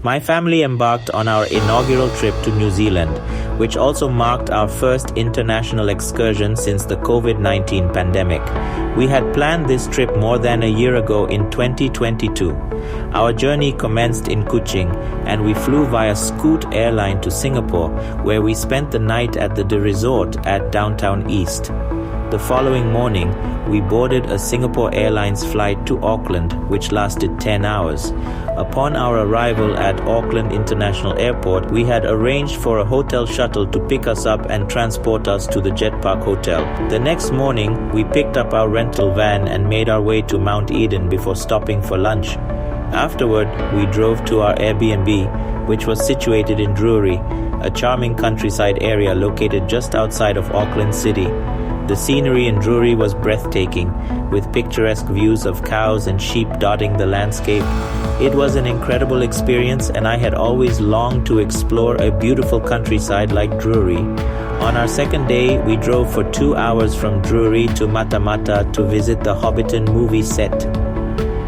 My family embarked on our inaugural trip to New Zealand, which also marked our first international excursion since the COVID-19 pandemic. We had planned this trip more than a year ago in 2022. Our journey commenced in Kuching, and we flew via Singapore Airlines to Singapore, where we spent the night at the resort at downtown East. The following morning, we boarded a Singapore Airlines flight to Auckland, which lasted 10 hours. Upon our arrival at Auckland International Airport, we had arranged for a hotel shuttle to pick us up and transport us to the Jetpark Hotel. The next morning, we picked up our rental van and made our way to Mount Eden before stopping for lunch. Afterward, we drove to our Airbnb, which was situated in Drury, a charming countryside area located just outside of Auckland City. The scenery in Drury was breathtaking, with picturesque views of cows and sheep dotting the landscape. It was an incredible experience, and I had always longed to explore a beautiful countryside like Drury. On our second day, we drove for 2 hours from Drury to Matamata to visit the Hobbiton movie set.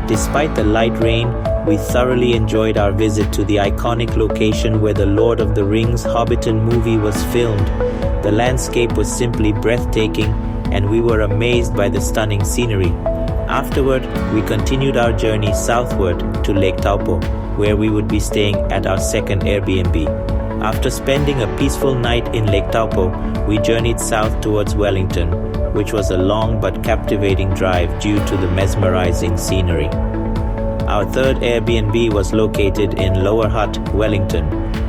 Despite the light rain, we thoroughly enjoyed our visit to the iconic location where the Lord of the Rings Hobbiton movie was filmed. The landscape was simply breathtaking, and we were amazed by the stunning scenery. Afterward, we continued our journey southward to Lake Taupo, where we would be staying at our second Airbnb. After spending a peaceful night in Lake Taupo, we journeyed south towards Wellington, which was a long but captivating drive due to the mesmerizing scenery. Our third Airbnb was located in Lower Hutt, Wellington,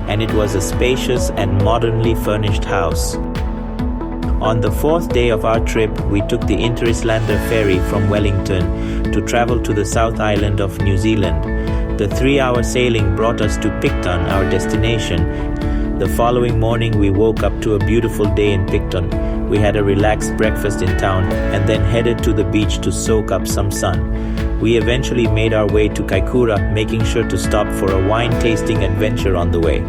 and it was a spacious and modernly furnished house. On the fourth day of our trip, we took the Interislander ferry from Wellington to travel to the South Island of New Zealand. The 3-hour sailing brought us to Picton, our destination. The following morning, we woke up to a beautiful day in Picton. We had a relaxed breakfast in town and then headed to the beach to soak up some sun. We eventually made our way to Kaikoura, making sure to stop for a wine tasting adventure on the way.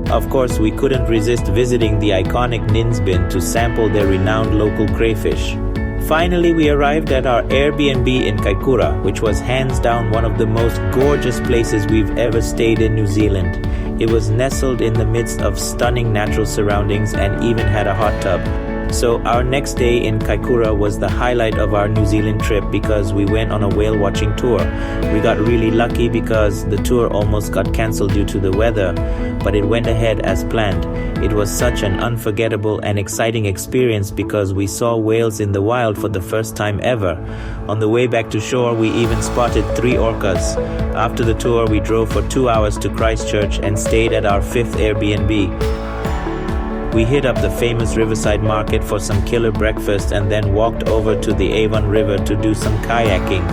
Of course, we couldn't resist visiting the iconic Nins Bin to sample their renowned local crayfish. Finally, we arrived at our Airbnb in Kaikoura, which was hands down one of the most gorgeous places we've ever stayed in New Zealand. It was nestled in the midst of stunning natural surroundings and even had a hot tub. So our next day in Kaikoura was the highlight of our New Zealand trip because we went on a whale watching tour. We got really lucky because the tour almost got cancelled due to the weather, but it went ahead as planned. It was such an unforgettable and exciting experience because we saw whales in the wild for the first time ever. On the way back to shore, we even spotted 3 orcas. After the tour, we drove for 2 hours to Christchurch and stayed at our 5th Airbnb. We hit up the famous Riverside Market for some killer breakfast and then walked over to the Avon River to do some kayaking.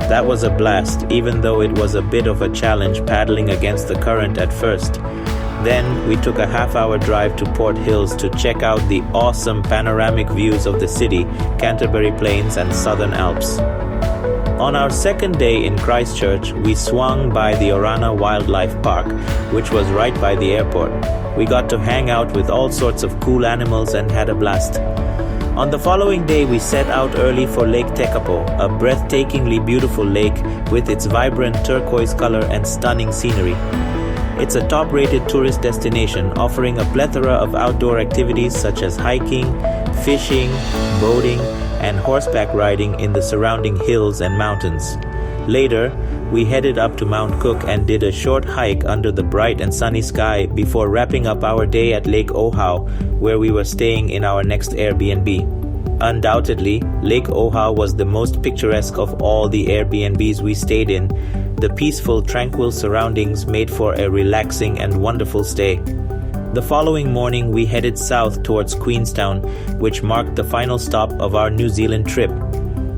That was a blast, even though it was a bit of a challenge paddling against the current at first. Then we took a half-hour drive to Port Hills to check out the awesome panoramic views of the city, Canterbury Plains and Southern Alps. On our second day in Christchurch, we swung by the Orana Wildlife Park, which was right by the airport. We got to hang out with all sorts of cool animals and had a blast. On the following day, we set out early for Lake Tekapo, a breathtakingly beautiful lake with its vibrant turquoise color and stunning scenery. It's a top-rated tourist destination, offering a plethora of outdoor activities such as hiking, fishing, boating, and horseback riding in the surrounding hills and mountains. Later, we headed up to Mount Cook and did a short hike under the bright and sunny sky before wrapping up our day at Lake Ohau, where we were staying in our next Airbnb. Undoubtedly, Lake Ohau was the most picturesque of all the Airbnbs we stayed in. The peaceful, tranquil surroundings made for a relaxing and wonderful stay. The following morning, we headed south towards Queenstown, which marked the final stop of our New Zealand trip.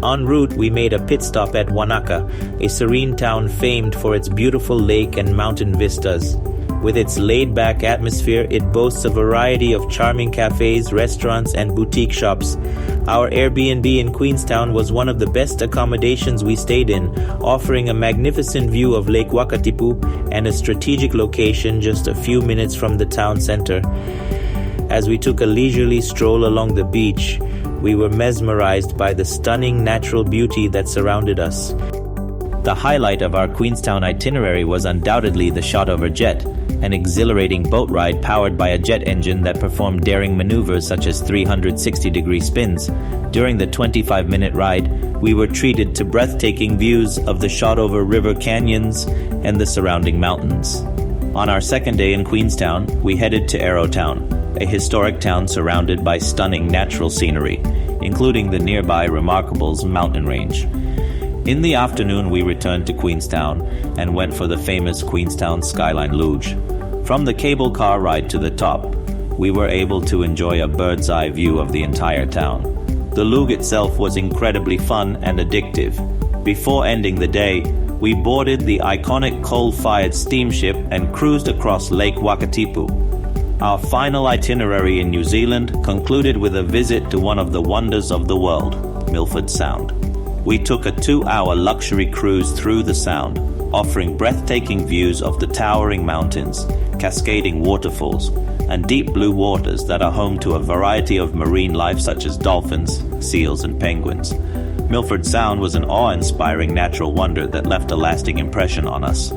En route, we made a pit stop at Wanaka, a serene town famed for its beautiful lake and mountain vistas. With its laid-back atmosphere, it boasts a variety of charming cafes, restaurants, and boutique shops. Our Airbnb in Queenstown was one of the best accommodations we stayed in, offering a magnificent view of Lake Wakatipu and a strategic location just a few minutes from the town center. As we took a leisurely stroll along the beach, we were mesmerized by the stunning natural beauty that surrounded us. The highlight of our Queenstown itinerary was undoubtedly the Shotover Jet, an exhilarating boat ride powered by a jet engine that performed daring maneuvers such as 360-degree spins. During the 25-minute ride, we were treated to breathtaking views of the Shotover River canyons and the surrounding mountains. On our second day in Queenstown, we headed to Arrowtown, a historic town surrounded by stunning natural scenery, including the nearby Remarkables mountain range. In the afternoon, we returned to Queenstown and went for the famous Queenstown Skyline Luge. From the cable car ride to the top, we were able to enjoy a bird's eye view of the entire town. The luge itself was incredibly fun and addictive. Before ending the day, we boarded the iconic coal-fired steamship and cruised across Lake Wakatipu. Our final itinerary in New Zealand concluded with a visit to one of the wonders of the world, Milford Sound. We took a 2-hour luxury cruise through the Sound, offering breathtaking views of the towering mountains, cascading waterfalls, and deep blue waters that are home to a variety of marine life such as dolphins, seals, and penguins. Milford Sound was an awe-inspiring natural wonder that left a lasting impression on us.